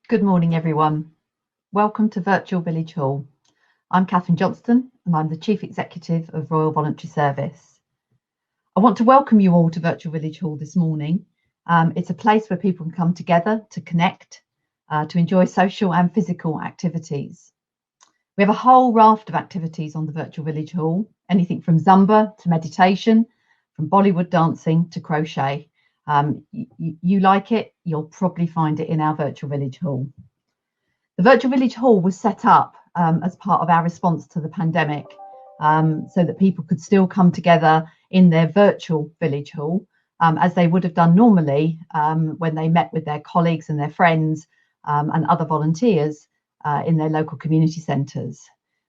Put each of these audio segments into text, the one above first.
Good morning, everyone. Welcome to Virtual Village Hall. I'm Catherine Johnston, and I'm the Chief Executive of Royal Voluntary Service. I want to welcome you all to Virtual Village Hall this morning. It's a place where people can come together to connect, to enjoy social and physical activities. We have a whole raft of activities on the Virtual Village Hall, anything from Zumba to meditation, from Bollywood dancing to crochet. You like it, you'll probably find it in our Virtual Village Hall. The Virtual Village Hall was set up as part of our response to the pandemic, so that people could still come together in their virtual village hall as they would have done normally when they met with their colleagues and their friends and other volunteers in their local community centres.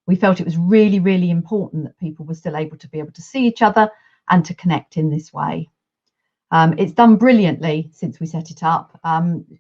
We felt it was really, really important that people were still able to see each other and to connect in this way. It's done brilliantly since we set it up.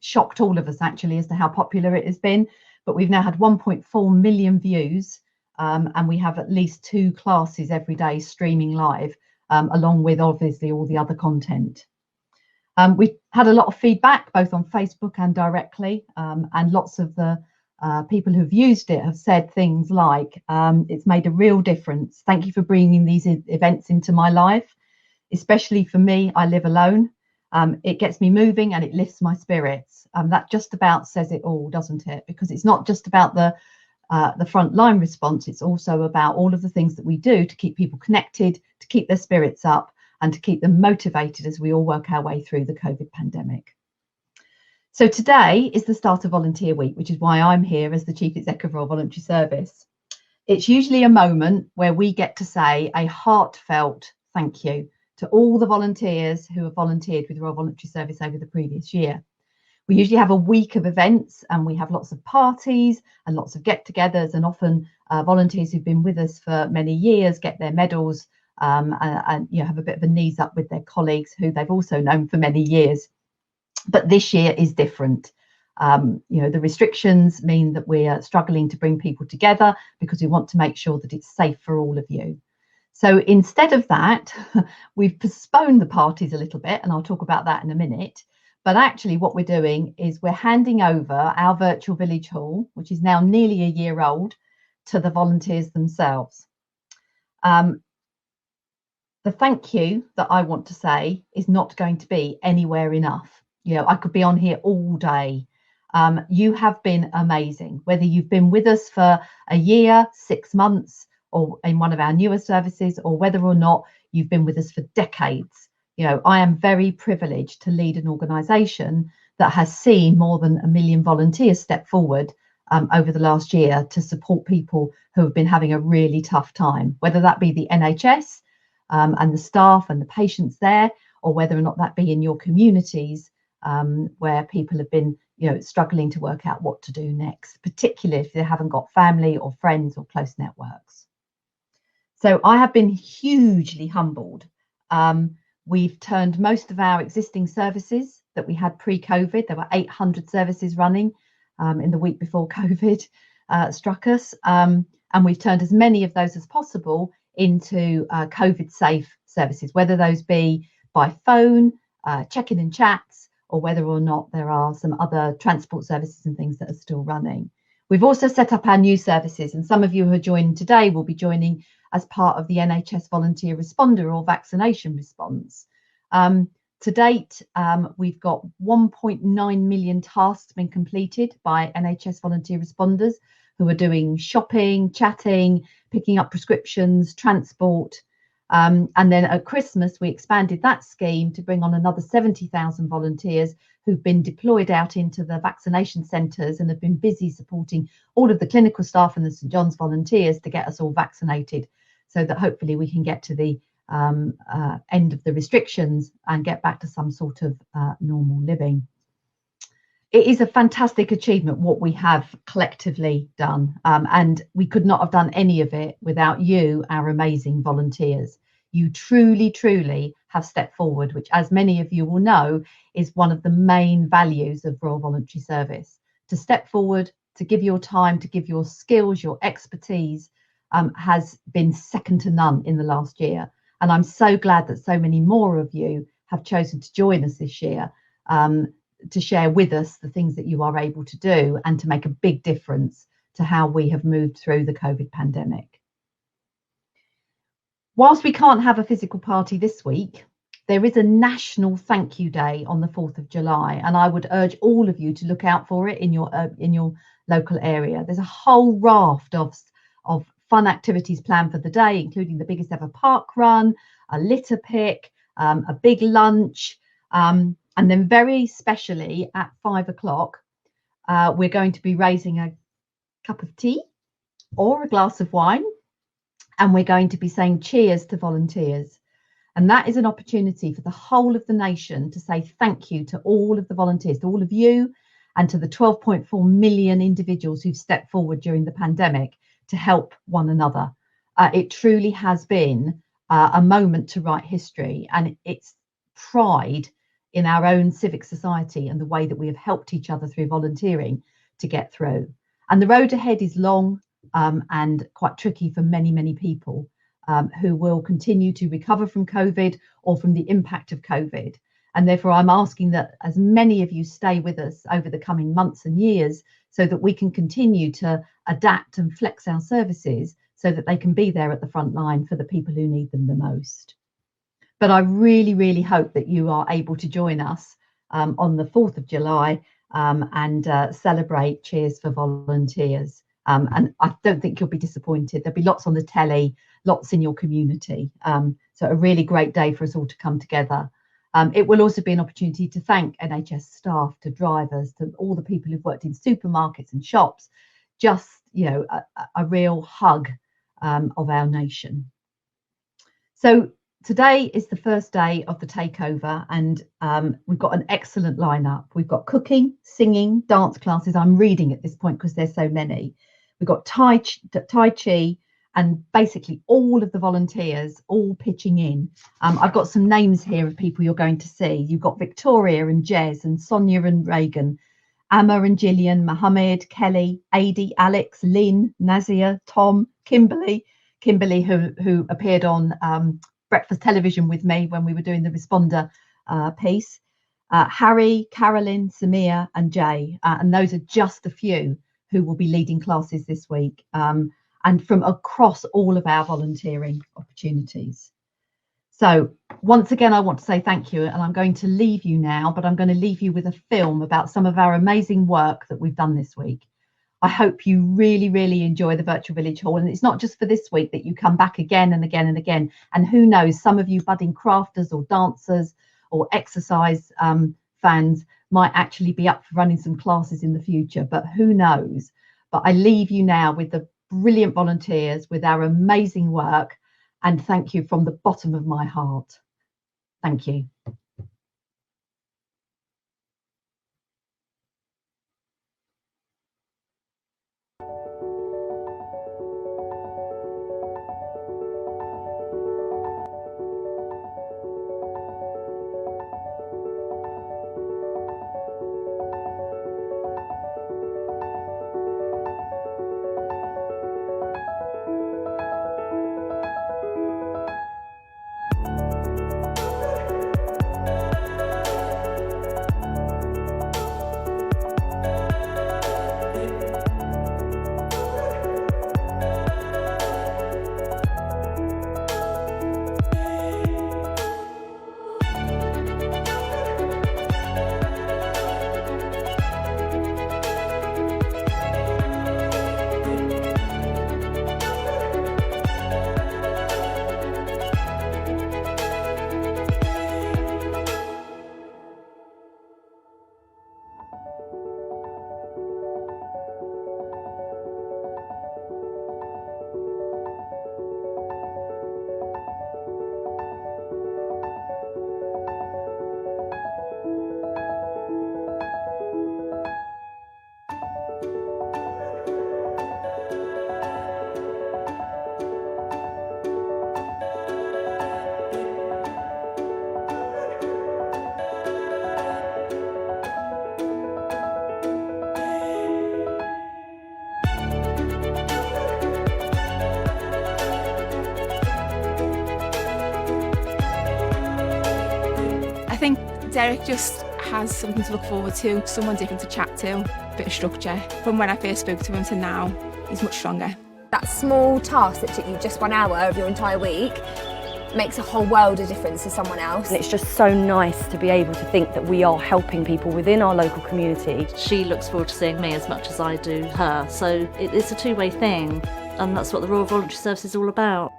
Shocked all of us actually as to how popular it has been, but we've now had 1.4 million views and we have at least 2 classes every day streaming live, along with obviously all the other content. We've had a lot of feedback both on Facebook and directly, and lots of the people who've used it have said things like, it's made a real difference. Thank you for bringing these events into my life. Especially for me, I live alone. It gets me moving and it lifts my spirits. That just about says it all, doesn't it? Because it's not just about the frontline response. It's also about all of the things that we do to keep people connected, to keep their spirits up, and to keep them motivated as we all work our way through the COVID pandemic. So today is the start of Volunteer Week, which is why I'm here as the Chief Executive of Royal Voluntary Service. It's usually a moment where we get to say a heartfelt thank you to all the volunteers who have volunteered with Royal Voluntary Service over the previous year. We usually have a week of events and we have lots of parties and lots of get-togethers, and often volunteers who've been with us for many years get their medals and have a bit of a knees up with their colleagues who they've also known for many years. But this year is different. The restrictions mean that we are struggling to bring people together because we want to make sure that it's safe for all of you. So instead of that, we've postponed the parties a little bit, and I'll talk about that in a minute. But actually what we're doing is we're handing over our virtual village hall, which is now nearly a year old, to the volunteers themselves. The thank you that I want to say is not going to be anywhere enough. I could be on here all day. You have been amazing, whether you've been with us for a year, 6 months, or in one of our newer services, or whether or not you've been with us for decades. I am very privileged to lead an organisation that has seen more than 1 million volunteers step forward over the last year to support people who have been having a really tough time, whether that be the NHS and the staff and the patients there, or whether or not that be in your communities where people have been struggling to work out what to do next, particularly if they haven't got family or friends or close networks. So I have been hugely humbled. We've turned most of our existing services that we had pre-COVID, there were 800 services running in the week before COVID struck us, and we've turned as many of those as possible into COVID safe services, whether those be by phone, check-in and chats, or whether or not there are some other transport services and things that are still running. We've also set up our new services, and some of you who are joining today will be joining as part of the NHS Volunteer Responder or Vaccination Response. To date, we've got 1.9 million tasks been completed by NHS volunteer responders who are doing shopping, chatting, picking up prescriptions, transport. And then at Christmas, we expanded that scheme to bring on another 70,000 volunteers who've been deployed out into the vaccination centres and have been busy supporting all of the clinical staff and the St John's volunteers to get us all vaccinated, so that hopefully we can get to the end of the restrictions and get back to some sort of normal living. It is a fantastic achievement what we have collectively done, and we could not have done any of it without you, our amazing volunteers. You truly, truly have stepped forward, which, as many of you will know, is one of the main values of Royal Voluntary Service. To step forward, to give your time, to give your skills, your expertise, has been second to none in the last year. And I'm so glad that so many more of you have chosen to join us this year. to share with us the things that you are able to do and to make a big difference to how we have moved through the COVID pandemic. Whilst we can't have a physical party this week, there is a national thank you day on the 4th of July, and I would urge all of you to look out for it in your local area. There's a whole raft of fun activities planned for the day, including the biggest ever park run, a litter pick, a big lunch, and then very specially at 5 o'clock, we're going to be raising a cup of tea or a glass of wine, and we're going to be saying cheers to volunteers. And that is an opportunity for the whole of the nation to say thank you to all of the volunteers, to all of you, and to the 12.4 million individuals who've stepped forward during the pandemic to help one another. It truly has been a moment to write history, and it's pride in our own civic society and the way that we have helped each other through volunteering to get through. And the road ahead is long and quite tricky for many, many people who will continue to recover from COVID or from the impact of COVID. And therefore, I'm asking that as many of you stay with us over the coming months and years so that we can continue to adapt and flex our services so that they can be there at the front line for the people who need them the most. But I really, really hope that you are able to join us on the 4th of July and celebrate Cheers for Volunteers. And I don't think you'll be disappointed. There'll be lots on the telly, lots in your community. So a really great day for us all to come together. It will also be an opportunity to thank NHS staff, to drivers, to all the people who've worked in supermarkets and shops. Just, a real hug of our nation. So today is the first day of the takeover, and we've got an excellent lineup. We've got cooking, singing, dance classes. I'm reading at this point because there's so many. We've got Tai Chi, and basically all of the volunteers all pitching in. I've got some names here of people you're going to see. You've got Victoria and Jez and Sonia and Reagan, Amma and Gillian, Mohammed, Kelly, Adi, Alex, Lynn, Nazia, Tom, Kimberly who appeared on Breakfast Television with me when we were doing the responder piece, Harry, Carolyn, Samir and Jay. And those are just a few who will be leading classes this week. And from across all of our volunteering opportunities. So once again, I want to say thank you, and I'm going to leave you now, but I'm going to leave you with a film about some of our amazing work that we've done this week. I hope you really, really enjoy the Virtual Village Hall, and it's not just for this week, that you come back again and again and again. And who knows, some of you budding crafters or dancers or exercise fans might actually be up for running some classes in the future, but who knows. But I leave you now with the brilliant volunteers, with our amazing work, and thank you from the bottom of my heart. Thank you. I think Derek just has something to look forward to, someone different to chat to, a bit of structure. From when I first spoke to him to now, he's much stronger. That small task that took you just 1 hour of your entire week makes a whole world of difference to someone else. And it's just so nice to be able to think that we are helping people within our local community. She looks forward to seeing me as much as I do her, so it's a two-way thing, and that's what the Royal Voluntary Service is all about.